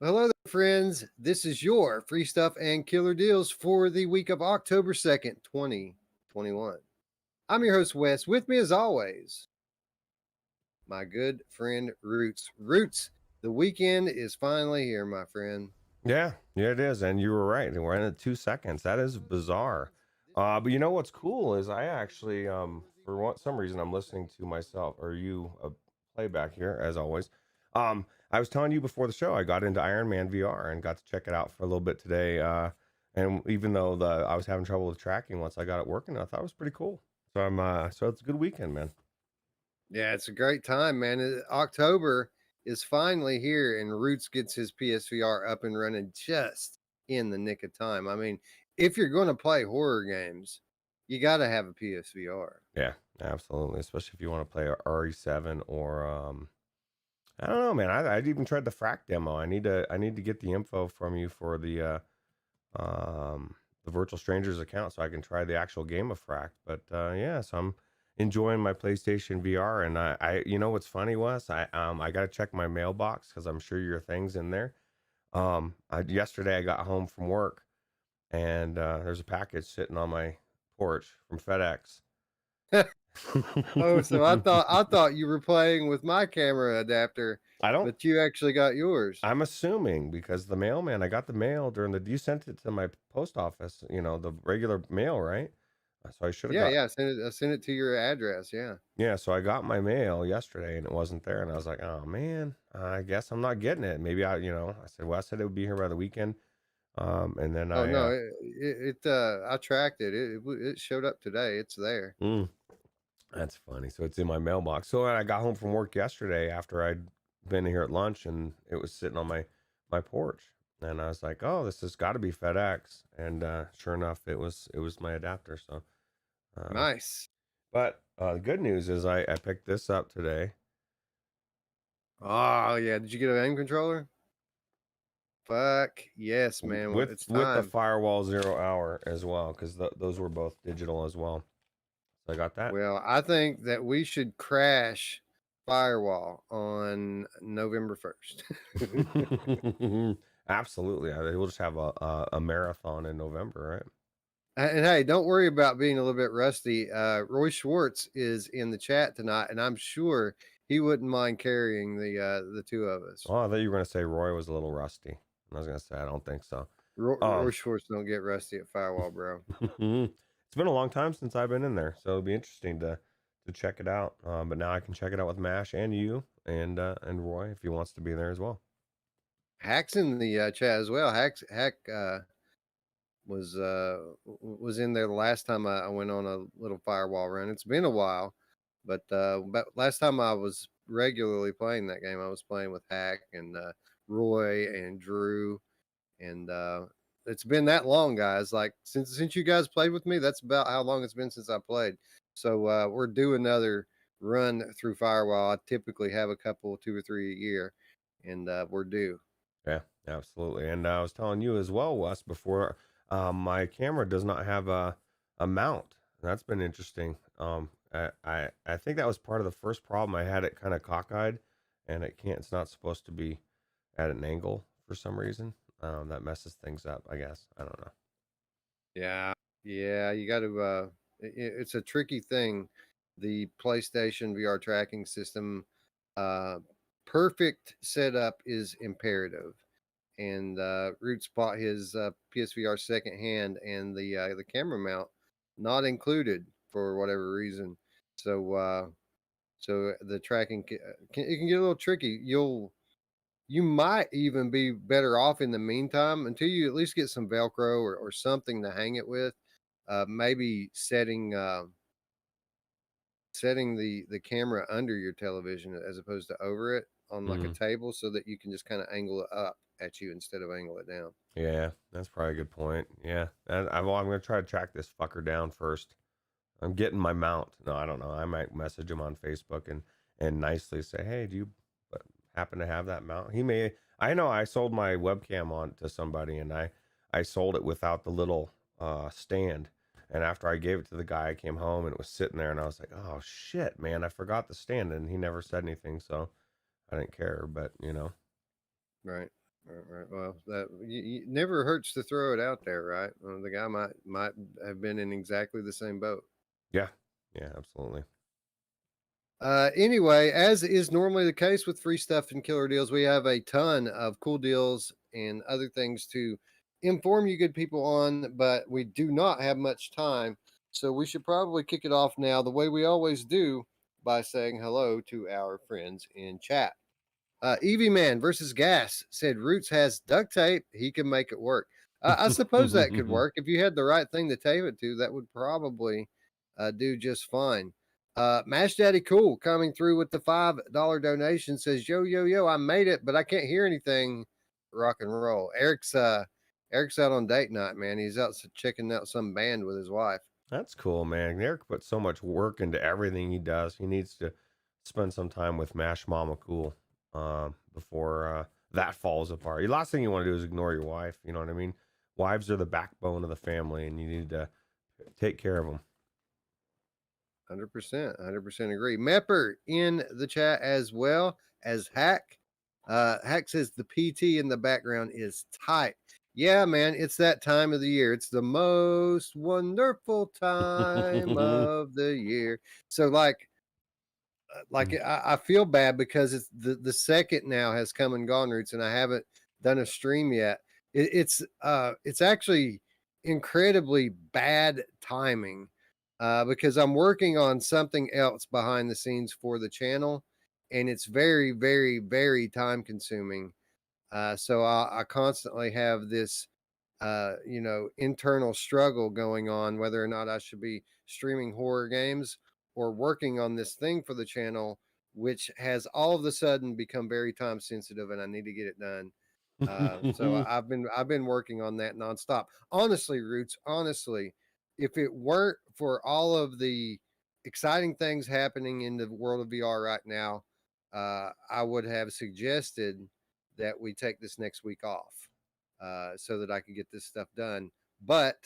Well, hello there, friends. This is your free stuff and killer deals for the week of October 2nd, 2021. I'm your host, Wes. With me, as always, my good friend, Roots. Roots, the weekend is finally here, my friend. Yeah, it is. And you were right. We're in at 2 seconds. That is bizarre. But you know what's cool is I actually, some reason, I'm listening to myself or you playback here as always. I was telling you before the show, I got into Iron Man VR and got to check it out for a little bit today. And even though I was having trouble with tracking once I got it working, I thought it was pretty cool. So it's a good weekend, man. Yeah, it's a great time, man. October is finally here, and Roots gets his PSVR up and running just in the nick of time. I mean, if you're going to play horror games, you got to have a PSVR. Yeah, absolutely. Especially if you want to play a RE7 or I don't know, man. I'd even tried the frack demo. I need to get the info from you for the Virtual Strangers account so I can try the actual game of frack. But yeah, so I'm enjoying my PlayStation VR, and you know what's funny, Wes? I got to check my mailbox because I'm sure your thing's in there. Yesterday I got home from work, and there's a package sitting on my porch from FedEx. Oh, so I thought you were playing with my camera adapter, I don't but you actually got yours. I'm assuming because the mailman, I got the mail you sent it to my post office, the regular mail, right? So I should have Yeah, got, yeah. I sent it to your address. Yeah. yeah. So I got my mail yesterday and it wasn't there. And I was like, oh man, I guess I'm not getting it. Maybe I said, well, I said it would be here by the weekend. And then Oh no, I tracked it. It showed up today. It's there. mm, that's funny. So it's in my mailbox. So when I got home from work yesterday after I'd been here at lunch and it was sitting on my porch. And I was like, "Oh, this has got to be FedEx." And sure enough, it was my adapter. So, uh, Nice. but the good news is I picked this up today Oh yeah. Did you get an aim controller? Fuck yes, man. Well, with it's with the time. Firewall 0 hour as well because those were both digital as well. So I got that. Well, I think that we should crash Firewall on November 1st. Absolutely, we'll just have a marathon in November, right? And hey, don't worry about being a little bit rusty. Roy Schwartz is in the chat tonight, and I'm sure he wouldn't mind carrying the two of us. Oh, I thought you were gonna say Roy was a little rusty. I was gonna say I don't think so. Roy Um, Schwartz don't get rusty at Firewall, bro. it's been a long time since I've been in there, so it'll be interesting to check it out. But now I can check it out with Mash and you and Roy if he wants to be there as well. Hack's in the chat as well. Hack was in there the last time I went on a little Firewall run. It's been a while, but last time I was regularly playing that game, I was playing with Hack and Roy and Drew, and it's been that long, guys. Like since you guys played with me, that's about how long it's been since I played. So we're due another run through Firewall. I typically have a couple, 2 or 3 a year, and we're due. Yeah, absolutely. And I was telling you as well, Wes, before my camera does not have a mount. That's been interesting. I think that was part of the first problem. I had it kind of cockeyed, and it can't. It's not supposed to be at an angle for some reason. That messes things up. I guess I don't know. Yeah, yeah, you got to. It's a tricky thing. The PlayStation VR tracking system, uh, perfect setup is imperative. And Roots bought his PSVR secondhand, and the camera mount not included for whatever reason. So the tracking it can get a little tricky. You might even be better off in the meantime until you at least get some Velcro or something to hang it with. Maybe setting the camera under your television as opposed to over it on like a Hmm. table so that you can just kind of angle it up at you instead of angle it down. Yeah, that's probably a good point. Yeah, well, I'm gonna try to track this fucker down first. I'm getting my mount. No, I don't know. I might message him on Facebook and nicely say, "Hey, do you uh, happen to have that mount?" He may. I know I sold my webcam on to somebody, and I sold it without the little stand. And after I gave it to the guy, I came home and it was sitting there, and I was like, "Oh shit, man! I forgot the stand." And he never said anything, so I didn't care. But Right. Right. Well, that never hurts to throw it out there, right? The guy might have been in exactly the same boat. Yeah, yeah, absolutely. Anyway, as is normally the case with free stuff and killer deals, we have a ton of cool deals and other things to inform you good people on, but we do not have much time. So we should probably kick it off now the way we always do by saying hello to our friends in chat. Evie Man versus Gas said Roots has duct tape. He can make it work. I suppose that could work. If you had the right thing to tape it to, that would probably do just fine. Mash Daddy Cool coming through with the $5 donation says, Yo, yo, yo, I made it, but I can't hear anything. Rock and roll. Eric's out on date night, man. He's out checking out some band with his wife. That's cool, man. Eric put so much work into everything he does. He needs to spend some time with Mash Mama Cool before that falls apart. The last thing you want to do is ignore your wife. You know what I mean? Wives are the backbone of the family, and you need to take care of them. 100% agree. Mepper in the chat as well as Hack. Hack says the PT in the background is tight. Yeah, man, it's that time of the year. It's the most wonderful time of the year. So, I feel bad because it's the second now has come and gone, Roots, and I haven't done a stream yet. It's actually incredibly bad timing because I'm working on something else behind the scenes for the channel, and it's very, very, very time consuming. So I constantly have this, internal struggle going on whether or not I should be streaming horror games or working on this thing for the channel, which has all of a sudden become very time sensitive, and I need to get it done. So I've been working on that nonstop. Honestly, Roots. Honestly, if it weren't for all of the exciting things happening in the world of VR right now, I would have suggested that we take this next week off so that I could get this stuff done. But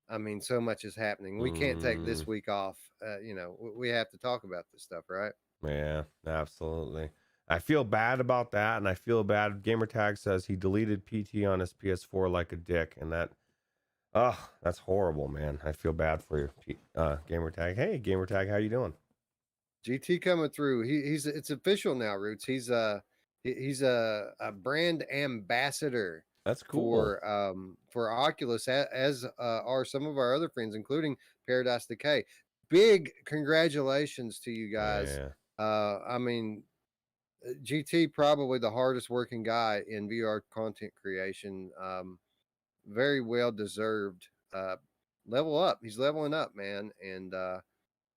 I mean, so much is happening. We can't take this week off. We have to talk about this stuff, right? Yeah, absolutely. I feel bad about that, and I feel bad. Gamertag says he deleted PT on his PS4 like a dick, and that's horrible, man. I feel bad for you, Gamertag. Hey, Gamertag, how you doing? GT coming through. It's official now, Roots. He's a brand ambassador. That's cool. For Oculus, as are some of our other friends, including Paradise Decay. Big congratulations to you guys. Yeah. I mean, GT probably the hardest working guy in VR content creation. Very well deserved. Level up. He's leveling up, man, and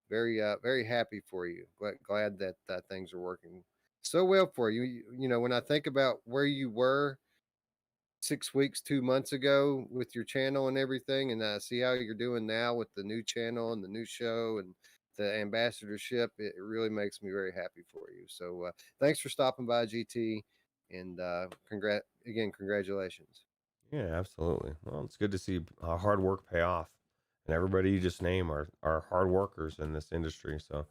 very happy for you. Glad that things are working so well for you. When I think about where you were 6 weeks, 2 months ago with your channel and everything, and I see how you're doing now with the new channel and the new show and the ambassadorship, it really makes me very happy for you. So thanks for stopping by, GT, and congratulations. Yeah, absolutely. Well, it's good to see hard work pay off, and everybody you just name are hard workers in this industry. So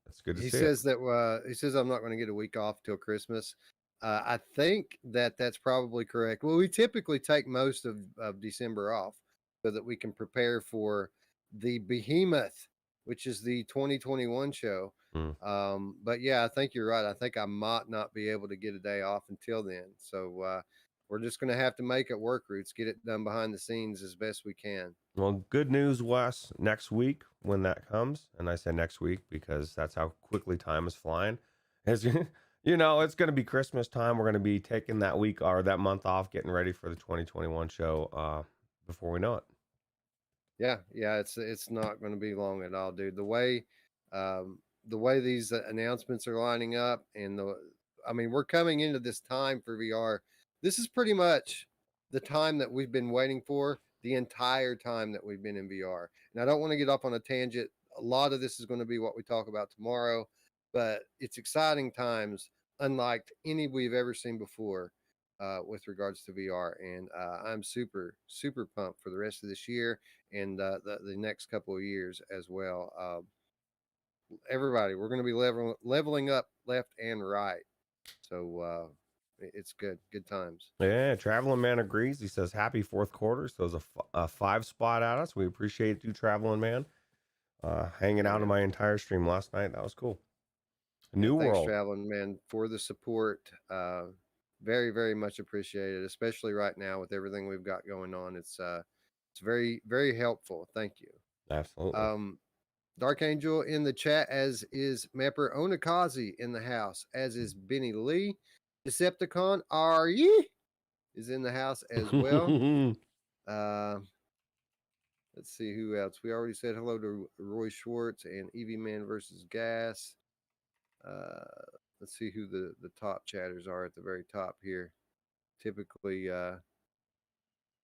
it's good to He see it. says that he says I'm not going to get a week off till Christmas. I think that that's probably correct. Well, we typically take most of December off so that we can prepare for the Behemoth, which is the 2021 show. Mm. But yeah, I think you're right. I think I might not be able to get a day off until then. So we're just going to have to make it work, Roots. Get it done behind the scenes as best we can. Well, good news, Wes. Next week, when that comes, and I say next week because that's how quickly time is flying. As it's going to be Christmas time. We're going to be taking that week or that month off, getting ready for the 2021 show. Before we know it. Yeah, it's not going to be long at all, dude. The way these announcements are lining up, and I mean, we're coming into this time for VR. This is pretty much the time that we've been waiting for the entire time that we've been in VR. And I don't want to get off on a tangent. A lot of this is going to be what we talk about tomorrow, but it's exciting times, unlike any we've ever seen before. With regards to VR, and I'm super super pumped for the rest of this year and the next couple of years as well. Everybody, we're going to be leveling up left and right. So It's good times. Yeah, Traveling Man agrees. He says happy fourth quarter. So it's a 5 spot at us. We appreciate you, Traveling Man, hanging out in Yeah. my entire stream last night. That was cool. Yeah, New thanks, World. Traveling Man, for the support. Very, very much appreciated, especially right now with everything we've got going on. It's very, very helpful. Thank you. Absolutely. Dark Angel in the chat, as is Mepper Onakazi in the house, as is Benny Lee. Decepticon, are ye? Is in the house as well. Let's see who else. We already said hello to Roy Schwartz and Evie Man versus Gas. Let's see who the top chatters are at the very top here. Typically,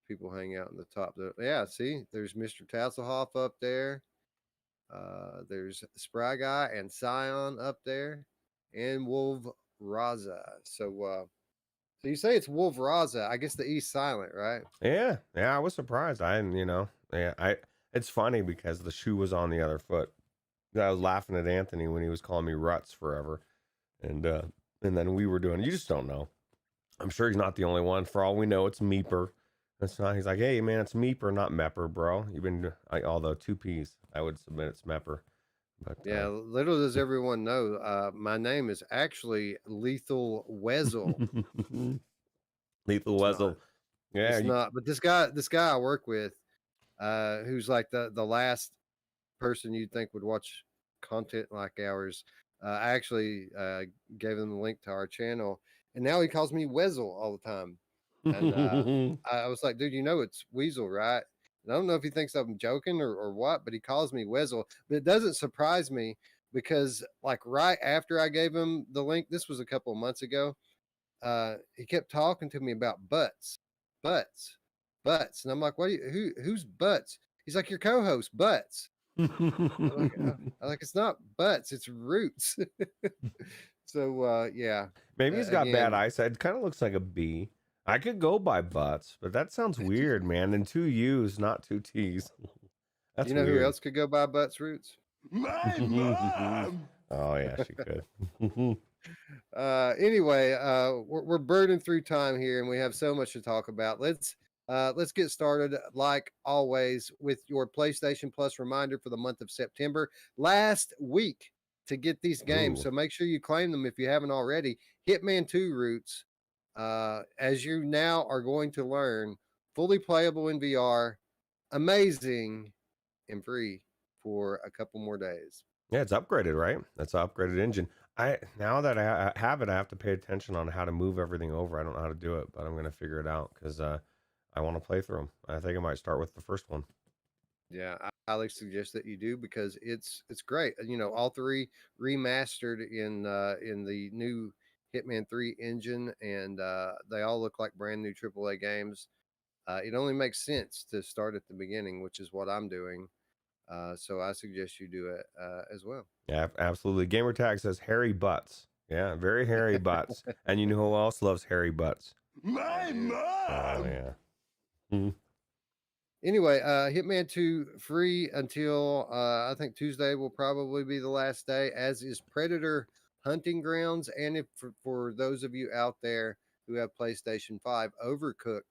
people hang out in the top. Yeah, see, there's Mr. Tasselhoff up there. There's Spry Guy and Scion up there, and Wolf Raza. So you say it's Wolf Raza? I guess the E's silent, right? Yeah, I was surprised. I didn't, yeah. It's funny because the shoe was on the other foot. I was laughing at Anthony when he was calling me Ruts forever, and then we were doing. You just don't know. I'm sure he's not the only one. For all we know, it's Meeper. That's not. He's like, hey man, it's Meeper, not Mepper, bro. You've been, although 2 P's, I would submit it's Mepper. But Yeah, little does everyone know, my name is actually Lethal Weasel. Lethal Weasel. Yeah, It's not. But this guy I work with, who's like the last person you'd think would watch content like ours. I actually gave him the link to our channel, and now he calls me Weasel all the time. And I was like, dude, it's Weasel, right? And I don't know if he thinks I'm joking or what, but he calls me Weasel. But it doesn't surprise me because, like, right after I gave him the link, this was a couple of months ago, he kept talking to me about butts, butts, butts. And I'm like, who's butts? He's like, your co-host, Butts. I'm like, it's not Butts, it's Roots. So yeah. Maybe he's got bad Again, eyesight. It kind of looks like a B. I could go by Butts, but that sounds weird, man. And 2 U's, not 2 T's. That's you know weird. who else could go by Butts Roots? My mom. Oh yeah, she could. Anyway, we're burning through time here, and we have so much to talk about. Let's get started, like always, with your PlayStation Plus reminder for the month of September. Last week to get these games, Ooh. so make sure you claim them if you haven't already. Hitman 2 Roots, as you now are going to learn, fully playable in VR, amazing, and free for a couple more days. Yeah, it's upgraded, right? That's an upgraded engine. Now that I have it, I have to pay attention on how to move everything over. I don't know how to do it, but I'm gonna figure it out because I want to play through them. I think I might start with the first one. Yeah, I highly suggest that you do because it's great. All three remastered in the new Hitman 3 engine, and they all look like brand new AAA games. It only makes sense to start at the beginning, which is what I'm doing. So I suggest you do it as well. Yeah, absolutely. Gamertag says hairy butts. Yeah, very hairy butts. And you know who else loves hairy butts? My mom. Oh yeah. Anyway, Hitman 2 free until I think Tuesday will probably be the last day, as is Predator Hunting Grounds. And if for those of you out there who have PlayStation 5, Overcooked,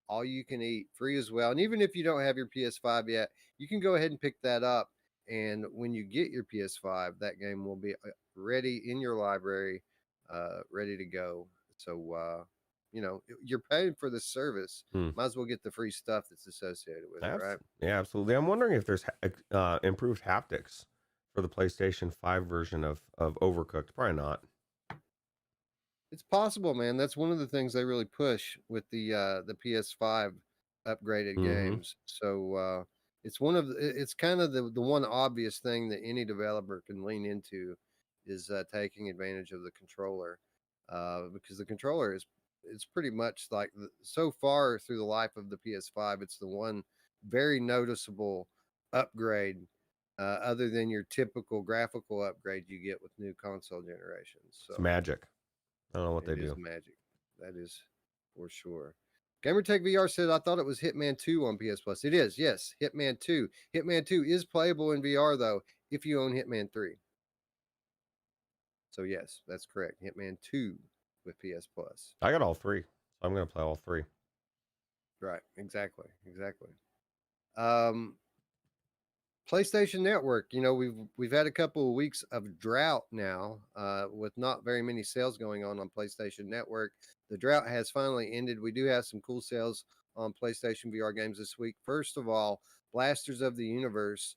all you can eat, free as well. And even if you don't have your PS5 yet, you can go ahead and pick that up. And when you get your PS5, that game will be ready in your library, ready to go. So, you're paying for the service. Might as well get the free stuff that's associated with it, right? Yeah, absolutely. I'm wondering if there's improved haptics for the PlayStation 5 version of Overcooked. Probably not. It's possible, man. That's one of the things they really push with the PS5 upgraded games. So it's it's kind of the one obvious thing that any developer can lean into is taking advantage of the controller, because the controller it's pretty much like so far through the life of the PS5, it's the one very noticeable upgrade, other than your typical graphical upgrade you get with new console generations. So it's magic. I don't know what they do. It is magic. That is for sure. Gamertech VR said, I thought it was Hitman 2 on PS Plus. It is, yes, Hitman 2. Hitman 2 is playable in VR, though, if you own Hitman 3. So, yes, that's correct. Hitman 2 with PS Plus. I got all three, so I'm gonna play all three. Right. Exactly. Um, PlayStation Network. We've had a couple of weeks of drought now, with not very many sales going on PlayStation Network. The drought has finally ended. We do have some cool sales on PlayStation VR games this week. First of all, Blasters of the Universe.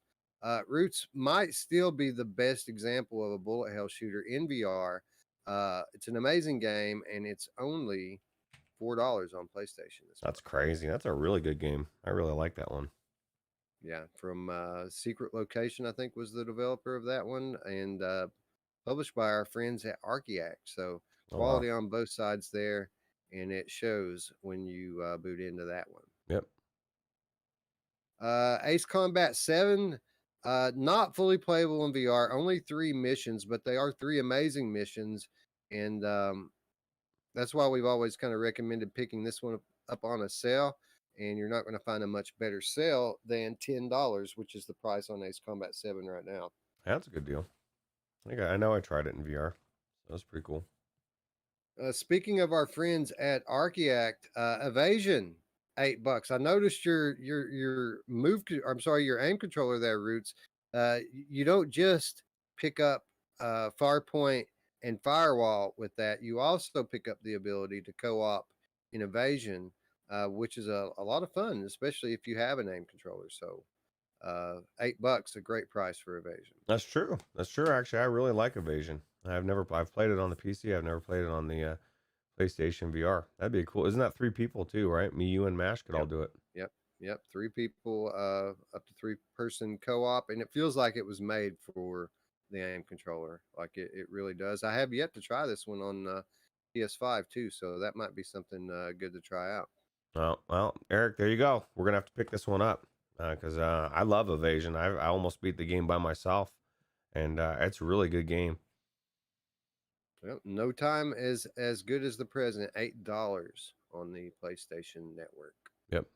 Roots might still be the best example of a bullet hell shooter in VR. It's an amazing game, and it's only $4 on PlayStation this That's month. crazy. That's a really good game. I really like that one. Yeah, from Secret Location, I think, was the developer of that one, and published by our friends at Archiact. So Oh wow. quality on both sides there, and it shows when you boot into that one. Yep. Ace Combat 7, not fully playable in VR, only 3 missions, but they are 3 amazing missions, and that's why we've always kind of recommended picking this one up on a sale. And you're not going to find a much better sale than $10, which is the price on Ace Combat 7 right now. That's a good deal. I know I tried it in VR. So that's pretty cool. Speaking of our friends at Archiact, Evasion, $8. I noticed your your aim controller there, Roots. You don't just pick up Farpoint and Firewall with that. You also pick up the ability to co-op in Evasion, which is a lot of fun, especially if you have an aim controller. So $8, a great price for Evasion. That's true. Actually, I really like Evasion. I've played it on the PC. I've never played it on the PlayStation VR. That'd be cool. Isn't that 3 people too, right? Me, you, and Mash could all do it. Yep. 3 people, up to 3-person co-op, and it feels like it was made for the aim controller. Like it really does. I have yet to try this one on PS5 too, so that might be something good to try out. Well, Eric, there you go. We're gonna have to pick this one up because I love Evasion. I almost beat the game by myself, and it's a really good game. Well, no time is as good as the present. $8 on the PlayStation Network. Yep.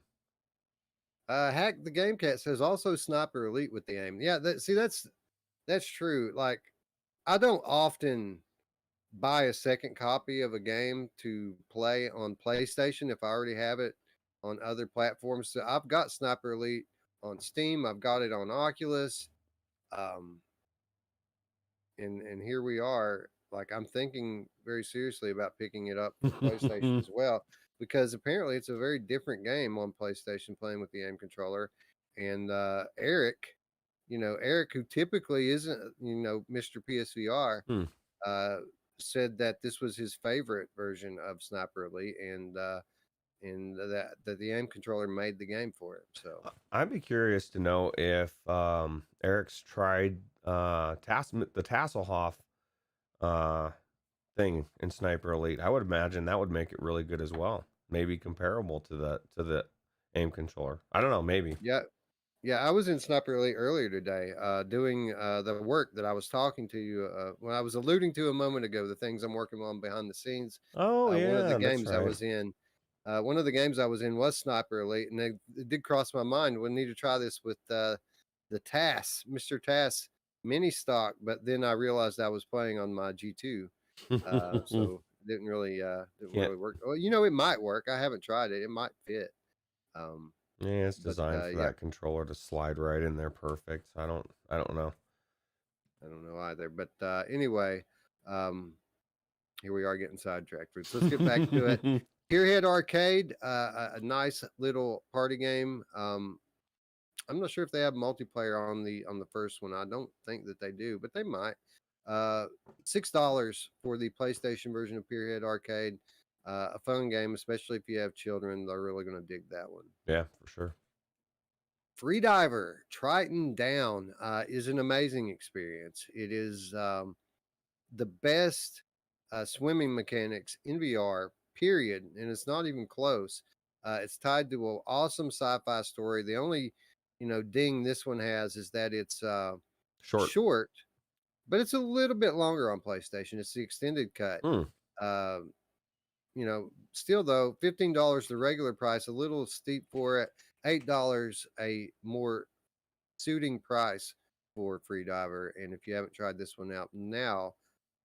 Hack the Game Cat says also Sniper Elite with the aim. Yeah, that's true. Like, I don't often buy a second copy of a game to play on PlayStation if I already have it on other platforms. So I've got Sniper Elite on Steam. I've got it on Oculus. Um, and here we are. Like, I'm thinking very seriously about picking it up for PlayStation as well, because apparently it's a very different game on PlayStation playing with the aim controller. And Eric, Eric, who typically isn't, Mr. PSVR, Hmm. said that this was his favorite version of Sniper Elite, and that the aim controller made the game for him. So I'd be curious to know if Eric's tried the Tasselhoff thing in Sniper Elite. I would imagine that would make it really good as well. Maybe comparable to the aim controller. I don't know. Maybe. yeah, I was in Sniper Elite earlier today, doing the work that I was talking to you when I was alluding to a moment ago. The things I'm working on behind the scenes. Oh One of the yeah, that's games I right. was in. One of the games I was in was Sniper Elite, and it did cross my mind. We need to try this with the TAS, Mr. TAS mini stock, but then I realized I was playing on my G2, so it didn't really work. Well, it might work. I haven't tried it. It might fit. Yeah, it's designed for yeah, that controller to slide right in there perfect. I don't know. I don't know either. But anyway, here we are getting sidetracked. So let's get back to it. Gearhead Arcade, a nice little party game. I'm not sure if they have multiplayer on the first one. I don't think that they do, but they might. $6 for the PlayStation version of Gearhead Arcade. A fun game, especially if you have children. They're really going to dig that one. Yeah, for sure. Freediver Triton Down is an amazing experience. It is the best swimming mechanics in VR, period. And it's not even close. It's tied to an awesome sci-fi story. The only, ding this one has is that it's short, but it's a little bit longer on PlayStation. It's the extended cut. Still though, $15 the regular price, a little steep for it. $8 a more suiting price for Freediver. And if you haven't tried this one out now,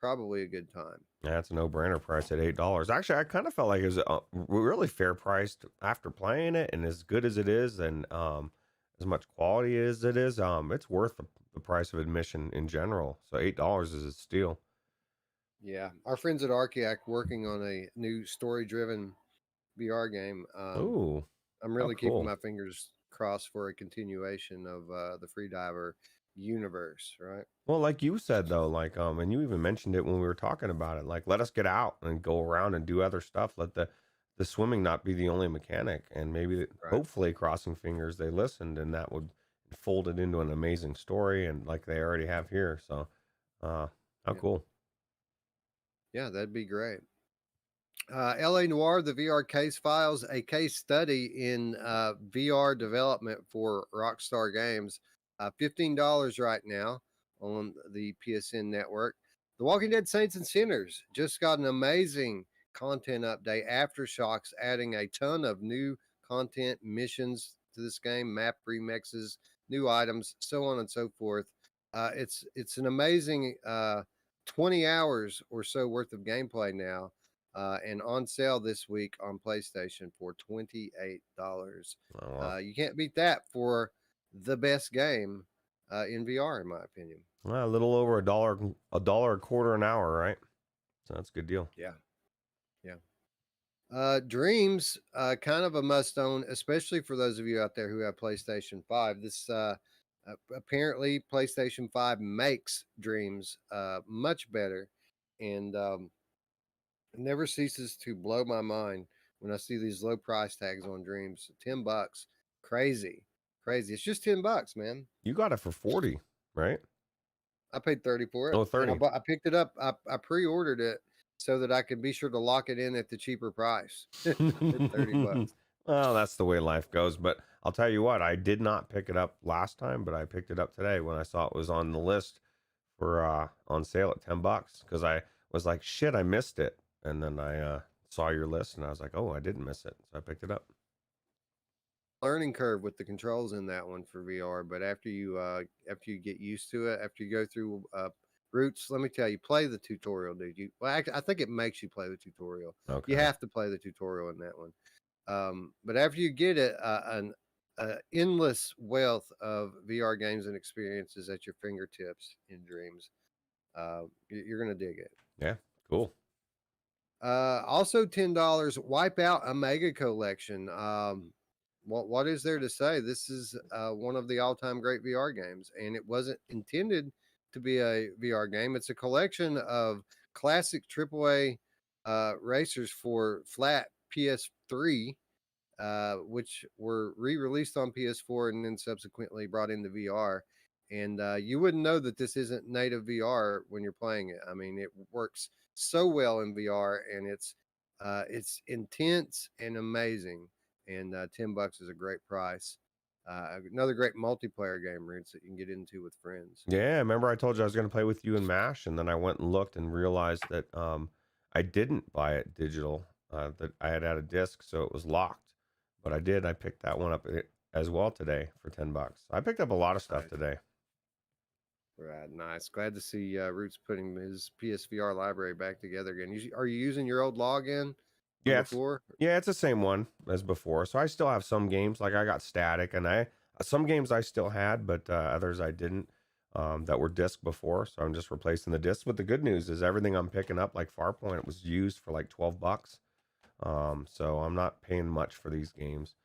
probably a good time. Yeah, it's a no-brainer price at $8. Actually, I kind of felt like it was really fair priced after playing it, and as good as it is, and as much quality as it is, it's worth the price of admission in general. So $8 is a steal. Yeah, our friends at Archiac working on a new story-driven VR game. Ooh, I'm how really keeping cool. my fingers crossed for a continuation of the Freediver universe, right? Well, like you said though, like and you even mentioned it when we were talking about it. Like, let us get out and go around and do other stuff. Let the swimming not be the only mechanic, and maybe Right. hopefully, crossing fingers, they listened, and that would fold it into an amazing story, and like they already have here. So, how Yeah, cool. yeah, that'd be great. LA Noir, the VR case files, a case study in VR development for Rockstar Games. $15 right now on the PSN network. The Walking Dead Saints and Sinners just got an amazing content update. Aftershocks adding a ton of new content, missions to this game, map remixes, new items, so on and so forth. It's an amazing 20 hours or so worth of gameplay now, and on sale this week on PlayStation for $28. Oh, wow. You can't beat that for the best game in VR, in my opinion. Well, a little over a quarter an hour, right? So that's a good deal. Yeah, yeah. Dreams, kind of a must own, especially for those of you out there who have PlayStation 5. This apparently PlayStation 5 makes Dreams much better, and it never ceases to blow my mind when I see these low price tags on Dreams. $10, crazy, crazy. It's just $10, man. You got it for 40, right? I paid 30 for it, Oh, and 30. I picked it up. I pre-ordered it so that I could be sure to lock it in at the cheaper price at $30. Well, that's the way life goes. But I'll tell you what, I did not pick it up last time, but I picked it up today when I saw it was on the list for on sale at $10 because I was like, shit, I missed it. And then I saw your list and I was like, oh, I didn't miss it. So I picked it up. Learning curve with the controls in that one for VR, but after you get used to it, after you go through Roots, let me tell you, play the tutorial, dude. I think it makes you play the tutorial. Okay. You have to play the tutorial in that one. But after you get it, an endless wealth of VR games and experiences at your fingertips in Dreams. You're gonna dig it. Yeah, cool. Also $10. Wipe out a mega collection. What is there to say? This is one of the all-time great VR games, and it wasn't intended to be a VR game. It's a collection of classic AAA racers for flat PS3, which were re-released on PS4 and then subsequently brought into VR. And you wouldn't know that this isn't native VR when you're playing it. I mean, it works so well in VR, and it's intense and amazing. And $10 is a great price. Another great multiplayer game, Roots, that you can get into with friends. Yeah, remember I told you I was going to play with you in MASH, and then I went and looked and realized that I didn't buy it digital, that I had a disc, so it was locked. But I did. I picked that one up as well today for $10. I picked up a lot of stuff Nice. today. Right, nice. Glad to see Roots putting his PSVR library back together again. Are you using your old login from Yeah, before? it's the same one as before. So I still have some games, like I got Static, and some games I still had, but others I didn't, that were disc before. So I'm just replacing the disc. But the good news is everything I'm picking up, like Farpoint, was used for like $12. So I'm not paying much for these games,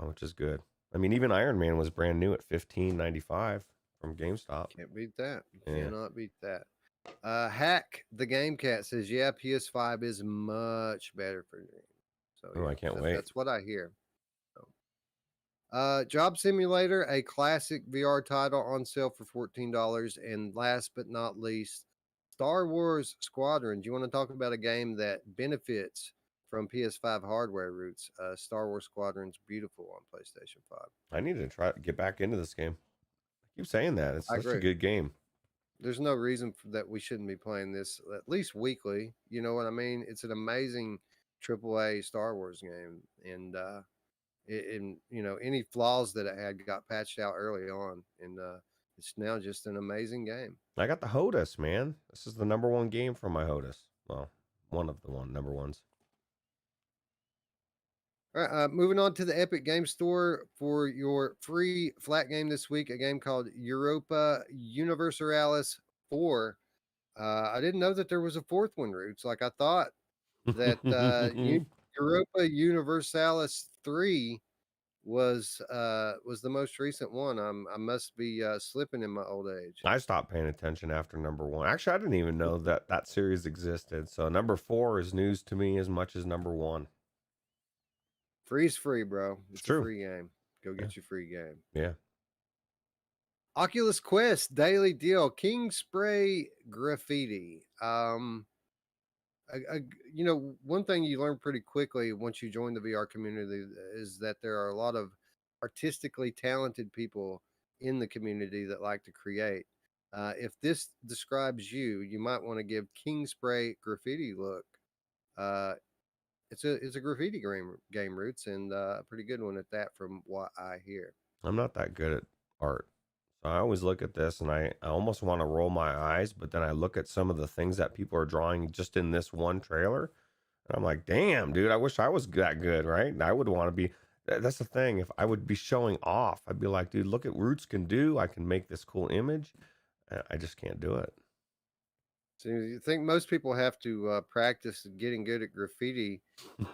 which is good. I mean, even Iron Man was brand new at $15.95 from GameStop. Can't beat that. You Yeah. cannot beat that. Hack the Game Cat says, yeah, PS5 is much better for Dreams. So Oh, I can't wait. That's what I hear. So. Job Simulator, a classic VR title on sale for $14. And last but not least, Star Wars Squadron. Do you want to talk about a game that benefits from PS5 hardware Roots? Star Wars Squadron's beautiful on PlayStation 5. I need to try to get back into this game. I keep saying that. It's I such a agree. good game. There's no reason that we shouldn't be playing this at least weekly. You know what I mean? It's an amazing AAA Star Wars game, and any flaws that it had got patched out early on, and it's now just an amazing game. I got the HOTUS, man. This is the #1 game for my HOTUS. Well, one of the number ones. All right, moving on to the Epic Game Store for your free flat game this week, a game called Europa Universalis 4. I didn't know that there was a fourth one, Roots. Like I thought that Europa Universalis 3 was the most recent one. I must be slipping in my old age. I stopped paying attention after #1. Actually, I didn't even know that series existed. So #4 is news to me as much as #1. Free's free, bro. It's true. a free game. Go get your free game. Yeah. Oculus Quest daily deal. King Spray Graffiti. One thing you learn pretty quickly once you join the VR community is that there are a lot of artistically talented people in the community that like to create. If this describes you, you might want to give King Spray Graffiti a look. It's a graffiti game, Roots, and a pretty good one at that, from what I hear. I'm not that good at art. So I always look at this and I almost want to roll my eyes, but then I look at some of the things that people are drawing just in this one trailer. And I'm like, damn, dude, I wish I was that good, right? And I would want to be. That's the thing. If I would be showing off, I'd be like, dude, look at Roots can do. I can make this cool image. I just can't do it. So you think most people have to practice getting good at graffiti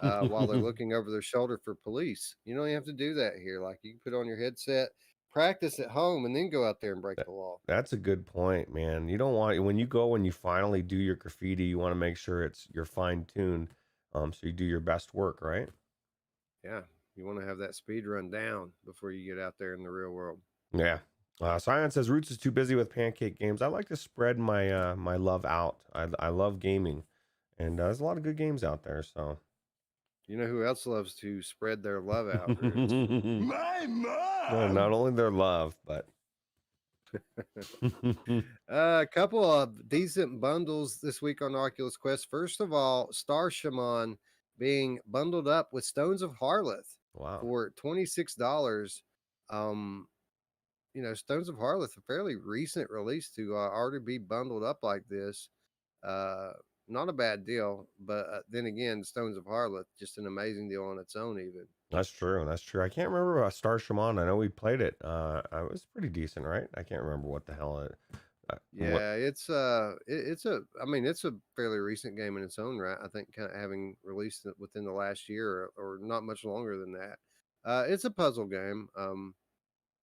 while they're looking over their shoulder for police? You don't have to do that here. Like, you can put on your headset, practice at home, and then go out there and break the law. That's a good point, man. You don't want, when you finally do your graffiti, you want to make sure you're fine tuned, so you do your best work, right? Yeah, you want to have that speed run down before you get out there in the real world. Yeah. Cyan says Roots is too busy with pancake games. I like to spread my my love out. I love gaming, and there's a lot of good games out there. So, you know who else loves to spread their love out? Roots? My mom! Well, not only their love, but a couple of decent bundles this week on Oculus Quest. First of all, Star Shaman being bundled up with Stones of Harleth for $26. Stones of Harleth, a fairly recent release to already be bundled up like this. Not a bad deal, but then again, Stones of Harleth, just an amazing deal on its own, even. That's true. That's true. I can't remember about Star Shaman. I know we played it. It was pretty decent, right? I can't remember what the hell it. Yeah, it's a fairly recent game in its own right. I think kind of having released it within the last year or not much longer than that. It's a puzzle game.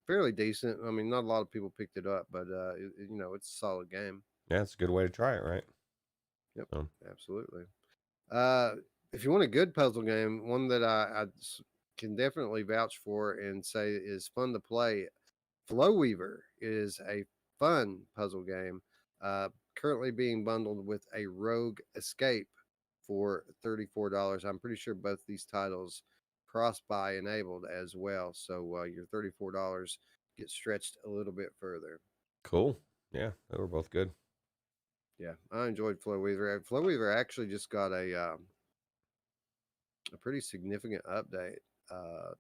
Fairly decent. I mean, not a lot of people picked it up, but it's a solid game. Yeah, it's a good way to try it, right? Yep, absolutely. If you want a good puzzle game, one that I can definitely vouch for and say is fun to play, Flow Weaver is a fun puzzle game, currently being bundled with a Rogue Escape for $34. I'm pretty sure both these titles cross-buy enabled as well, so your $34 gets stretched a little bit further. Cool. Yeah, they were both good. Yeah, I enjoyed Flow Weaver. Flow Weaver actually just got a pretty significant update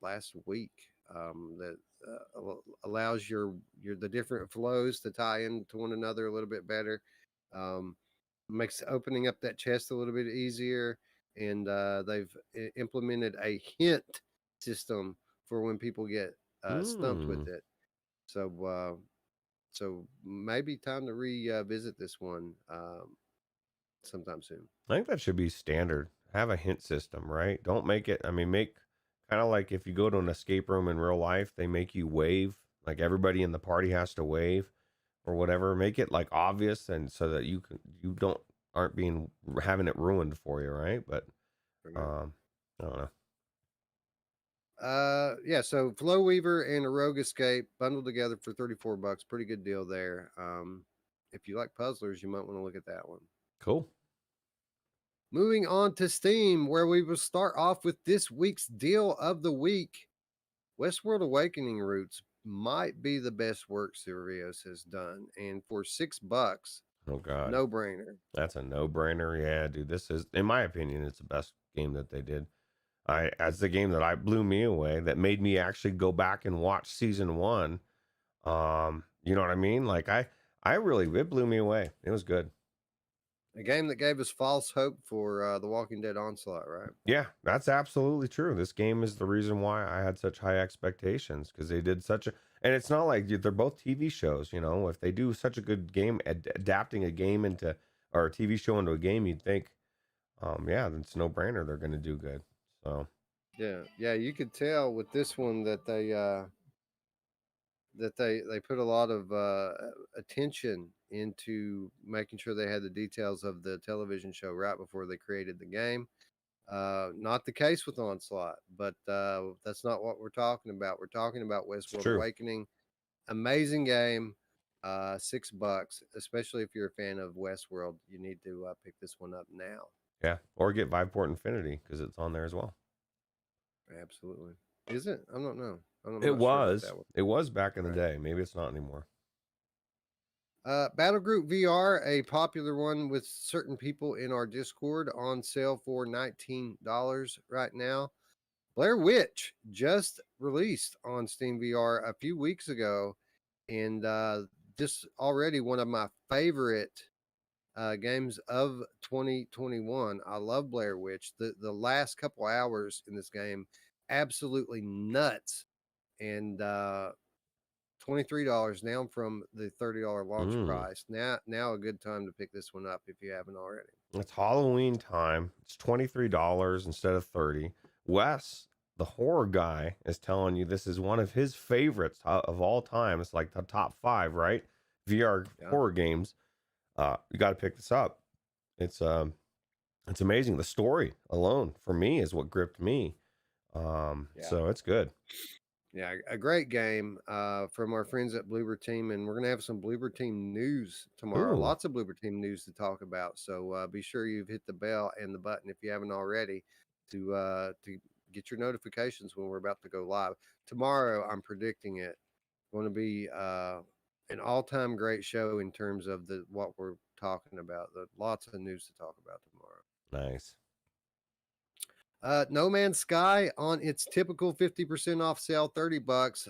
last week that allows the different flows to tie into one another a little bit better. Makes opening up that chest a little bit easier, and they've implemented a hint system for when people get stumped with it. So maybe time to revisit this one sometime soon. I think that should be standard. Have a hint system, right? Don't make it. I mean, make kind of like if you go to an escape room in real life, they make you wave. Like everybody in the party has to wave or whatever. Make it like obvious, and so that you aren't having it ruined for you, right? But I don't know. Yeah, so Flow Weaver and a Rogue Escape bundled together for $34. Pretty good deal there. If you like puzzlers, you might want to look at that one. Cool. Moving on to Steam, where we will start off with this week's deal of the week. Westworld Awakening Roots might be the best work Survios has done, and for $6, oh god, no brainer. That's a no brainer. Yeah, dude, this is, in my opinion, it's the best game that they did. As the game that blew me away, that made me actually go back and watch season 1. You know what I mean? Like I really, it blew me away. It was good. A game that gave us false hope for The Walking Dead Onslaught, right? Yeah, that's absolutely true. This game is the reason why I had such high expectations, because they did such a, and it's not like they're both TV shows, you know. If they do such a good game adapting a game into, or a TV show into a game, you'd think, yeah, it's no brainer they're going to do good. So Yeah, you could tell with this one that they put a lot of attention into making sure they had the details of the television show right before they created the game. Not the case with Onslaught, but that's not what we're talking about. We're talking about it's Westworld true. Awakening. Amazing game. $6, especially if you're a fan of Westworld. You need to pick this one up now. Yeah, or get Viveport Infinity because it's on there as well. Absolutely. Is it? I don't know. I'm It not sure about was. that one. It was back in the Right. day. Maybe it's not anymore. Battlegroup VR, a popular one with certain people in our Discord, on sale for $19 right now. Blair Witch just released on Steam VR a few weeks ago, and this already one of my favorite games of 2021. I love Blair Witch. The last couple hours in this game, absolutely nuts, and $23 down from the $30 launch price. Now a good time to pick this one up if you haven't already. It's Halloween time. It's $23 instead of 30. Wes, the horror guy, is telling you this is one of his favorites of all time. It's like the top 5, right? VR horror games. You got to pick this up. It's amazing. The story alone for me is what gripped me. So it's good. Yeah, a great game from our friends at Bloober Team, and we're going to have some Bloober Team news tomorrow. Ooh. Lots of Bloober Team news to talk about. So be sure you've hit the bell and the button if you haven't already to get your notifications when we're about to go live. Tomorrow, I'm predicting it going to be an all-time great show in terms of what we're talking about. Lots of news to talk about tomorrow. Nice. No Man's Sky on its typical 50% off sale, $30.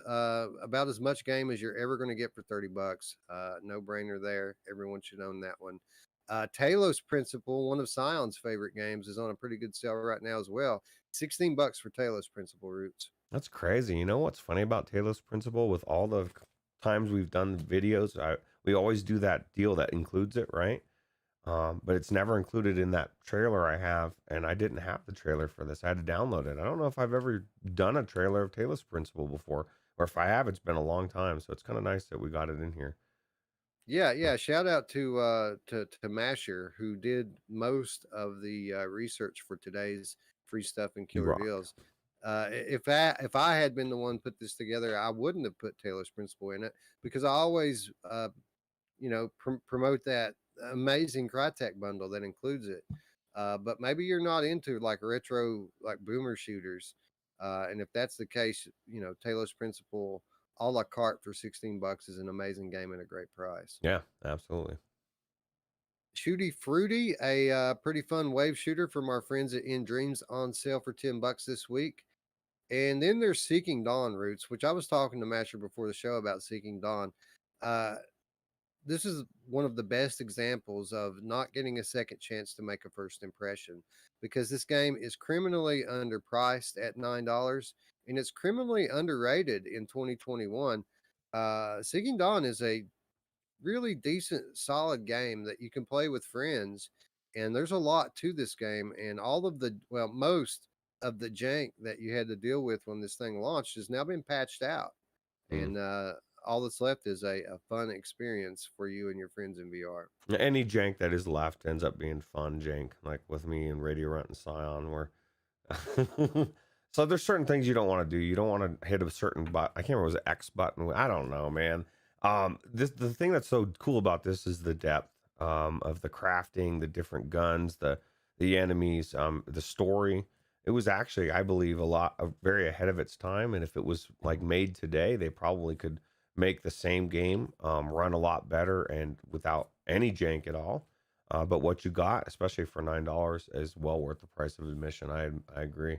About as much game as you're ever going to get for $30. No brainer there. Everyone should own that one. Talos Principle, one of Scion's favorite games, is on a pretty good sale right now as well. $16 for Talos Principle, Roots. That's crazy. You know what's funny about Talos Principle? With all the times we've done videos, we always do that deal that includes it, right? But it's never included in that trailer I have, and I didn't have the trailer for this. I had to download it. I don't know if I've ever done a trailer of Talos Principle before, or if I have, it's been a long time. So it's kind of nice that we got it in here. Yeah. Shout out to Masher, who did most of the research for today's free stuff and killer deals. If I had been the one put this together, I wouldn't have put Taylor's Principle in it, because I always promote that amazing Crytek bundle that includes it. But maybe you're not into like retro, like boomer shooters, and if that's the case, Taylor's Principle a la carte for $16 is an amazing game at a great price. Yeah, absolutely. Shooty Fruity, a pretty fun wave shooter from our friends at In Dreams, on sale for $10 this week. And then there's Seeking Dawn, Roots, which I was talking to Masher before the show about Seeking Dawn. This is one of the best examples of not getting a second chance to make a first impression, because this game is criminally underpriced at $9, and it's criminally underrated in 2021. Seeking Dawn is a really decent, solid game that you can play with friends, and there's a lot to this game, and most of the jank that you had to deal with when this thing launched has now been patched out, and all that's left is a fun experience for you and your friends in VR. Any jank that is left ends up being fun jank, like with me and Radio Runt and Scion, where so there's certain things you don't want to do. You don't want to hit a certain button. I can't remember, was it X button? I don't know, man. The thing that's so cool about this is the depth of the crafting, the different guns, the enemies, the story. It was actually, I believe, very ahead of its time. And if it was like made today, they probably could make the same game run a lot better and without any jank at all. But what you got, especially for $9, is well worth the price of admission. I agree.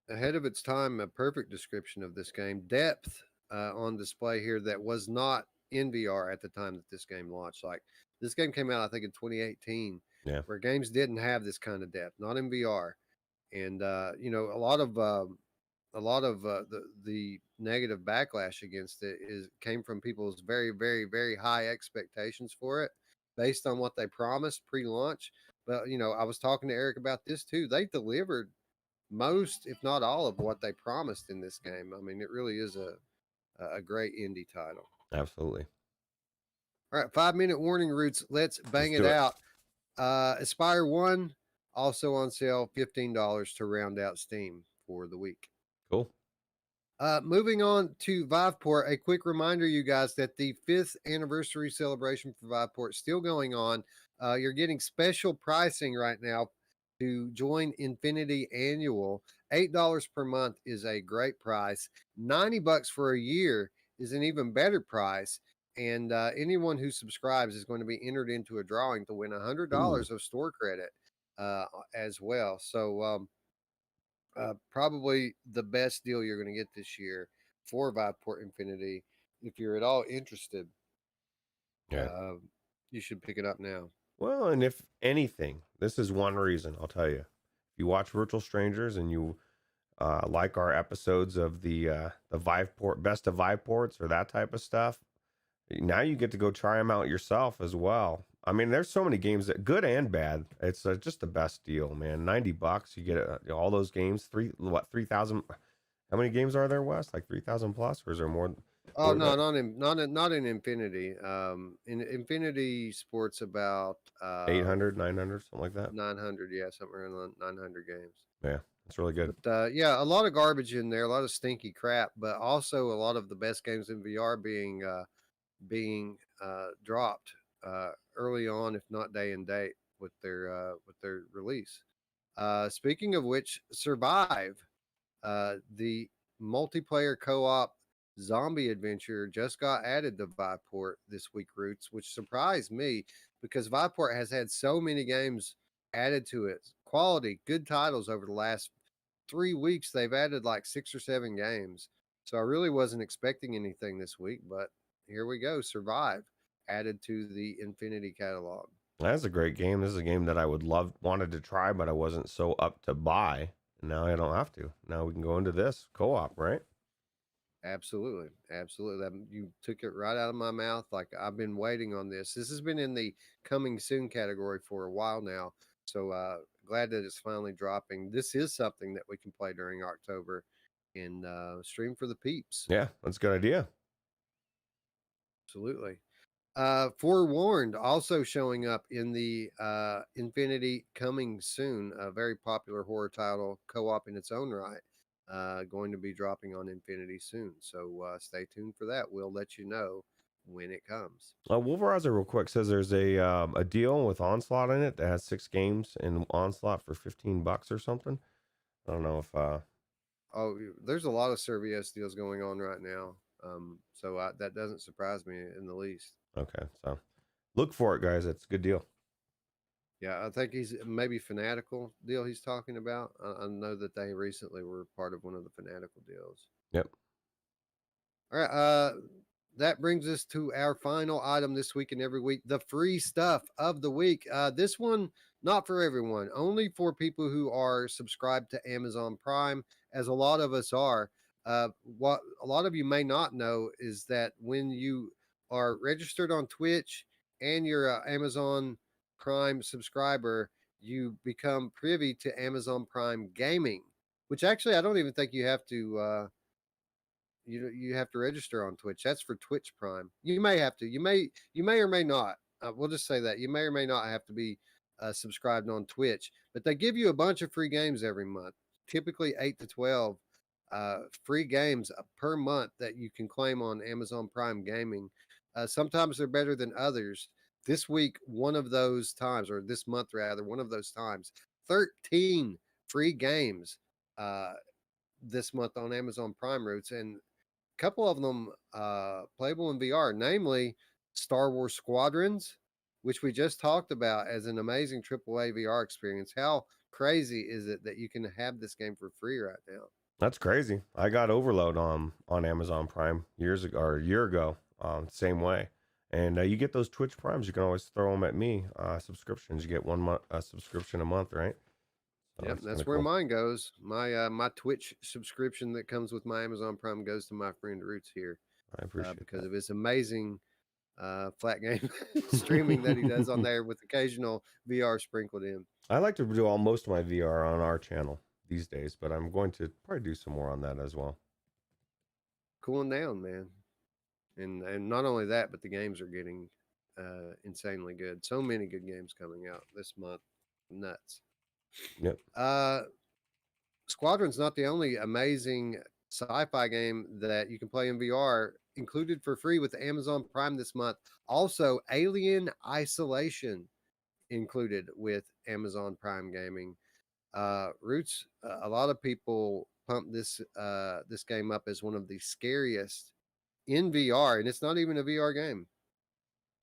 Ahead of its time, a perfect description of this game. Depth on display here that was not in VR at the time that this game launched. Like this game came out, I think, in 2018, Yeah. where games didn't have this kind of depth, not in VR. And you know, a lot of the negative backlash against it is came from people's very, very, very high expectations for it, based on what they promised pre-launch. But you know, I was talking to Eric about this too. They delivered most, if not all, of what they promised in this game. I mean, it really is a great indie title. Absolutely. All right, 5 minute warning, Roots. Let's bang Let's it do it. out. Aspire 1 also on sale, $15 to round out Steam for the week. Cool. Moving on to Viveport, a quick reminder, you guys, that the 5th anniversary celebration for Viveport is still going on. You're getting special pricing right now to join Infinity Annual. $8 per month is a great price. $90 for a year is an even better price. And anyone who subscribes is going to be entered into a drawing to win $100 of store credit as well. So, probably the best deal you're going to get this year for Viveport Infinity. If you're at all interested, Yeah. you should pick it up now. Well, and if anything, this is one reason, I'll tell you. If you watch Virtual Strangers and you like our episodes of the Viveport, best of Viveports or that type of stuff, now you get to go try them out yourself as well. I mean, there's so many games that good and bad. It's just the best deal, man. $90, you get all those games. 3,000. How many games are there, Wes? Like 3,000 plus, or is there more? Oh no, not in Infinity. In Infinity Sports about 800, 900, something like that. 900, yeah, somewhere around 900 games. Yeah, that's really good. But yeah, a lot of garbage in there, a lot of stinky crap, but also a lot of the best games in VR being dropped early on, if not day and date, with their release. Speaking of which, Survive, the multiplayer co-op zombie adventure, just got added to Viveport this week, Roots, which surprised me because Viveport has had so many games added to it, quality, good titles over the last 3 weeks. They've added like 6 or 7 games, so I really wasn't expecting anything this week, but here we go. Survive added to the Infinity catalog. That's a great game. This is a game that I wanted to try, but I wasn't so up to buy. And now I don't have to. Now we can go into this co-op, right? Absolutely, absolutely. You took it right out of my mouth. Like, I've been waiting on this. This has been in the coming soon category for a while now. So glad that it's finally dropping. This is something that we can play during October and stream for the peeps. Yeah, that's a good idea. Absolutely. Forewarned also showing up in the Infinity coming soon, a very popular horror title, co-op in its own right, going to be dropping on Infinity soon. So stay tuned for that. We'll let you know when it comes. Wolverizer real quick says there's a deal with Onslaught in it that has 6 games in Onslaught for $15 or something. I don't know if Oh, there's a lot of Servius deals going on right now. So that doesn't surprise me in the least. Okay, so look for it, guys. It's a good deal. Yeah, I think he's maybe Fanatical deal he's talking about. I know that they recently were part of one of the Fanatical deals. Yep. All right. That brings us to our final item this week and every week, the free stuff of the week. This one, not for everyone, only for people who are subscribed to Amazon Prime, as a lot of us are. What a lot of you may not know is that when you are registered on Twitch and you're an Amazon Prime subscriber, you become privy to Amazon Prime Gaming, which actually I don't even think you have to. You have to register on Twitch. That's for Twitch Prime. You may have to. You may or may not. We'll just say that you may or may not have to be subscribed on Twitch, but they give you a bunch of free games every month. Typically 8 to 12 free games per month that you can claim on Amazon Prime Gaming. Sometimes they're better than others. This week, one of those times, or this month rather, one of those times, 13 free games this month on Amazon Prime, Roots, and a couple of them playable in VR, namely Star Wars Squadrons, which we just talked about as an amazing AAA VR experience. How crazy is it that you can have this game for free right now? That's crazy. I got Overload on Amazon Prime years ago, or a year ago, same way. And you get those Twitch Primes. You can always throw them at me. Subscriptions. You get 1 month subscription a month, right? So Yep, it's that's kinda where cool. mine goes. My Twitch subscription that comes with my Amazon Prime goes to my friend Roots here I appreciate because that. of his amazing flat game streaming that he does on there with occasional VR sprinkled in. I like to do most of my VR on our channel these days, but I'm going to probably do some more on that as well. Cooling down, man. And not only that, but the games are getting insanely good. So many good games coming out this month. Nuts. Yep. Squadron's not the only amazing sci-fi game that you can play in VR, included for free with Amazon Prime this month. Also, Alien Isolation included with Amazon Prime Gaming. Roots, a lot of people pump this game up as one of the scariest in VR, and it's not even a VR game.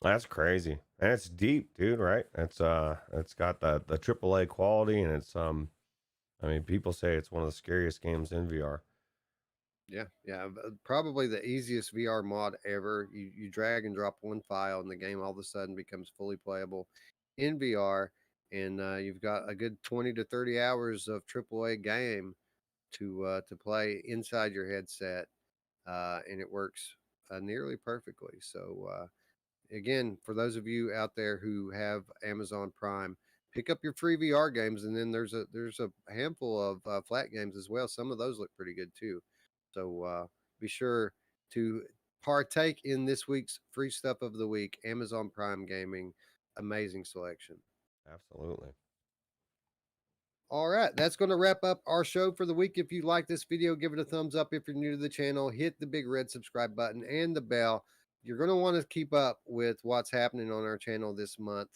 That's crazy. And it's deep, dude, right? It's got the AAA quality, and it's I mean, people say it's one of the scariest games in VR. Yeah, probably the easiest VR mod ever. You drag and drop one file, and the game all of a sudden becomes fully playable in VR, and you've got a good 20 to 30 hours of AAA game to play inside your headset, and it works nearly perfectly. So again, for those of you out there who have Amazon Prime, pick up your free VR games, and then there's a handful of flat games as well. Some of those look pretty good too. So be sure to partake in this week's free stuff of the week. Amazon Prime Gaming, amazing selection. Absolutely. All right, that's going to wrap up our show for the week. If you like this video, give it a thumbs up. If you're new to the channel, hit the big red subscribe button and the bell. You're going to want to keep up with what's happening on our channel this month.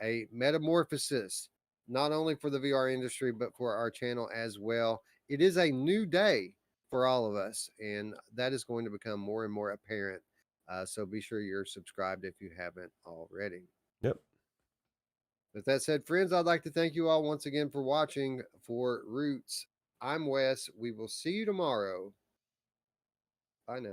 A metamorphosis, not only for the VR industry, but for our channel as well. It is a new day for all of us, and that is going to become more and more apparent. So be sure you're subscribed if you haven't already. Yep. With that said, friends, I'd like to thank you all once again for watching. For Roots, I'm Wes. We will see you tomorrow. Bye now.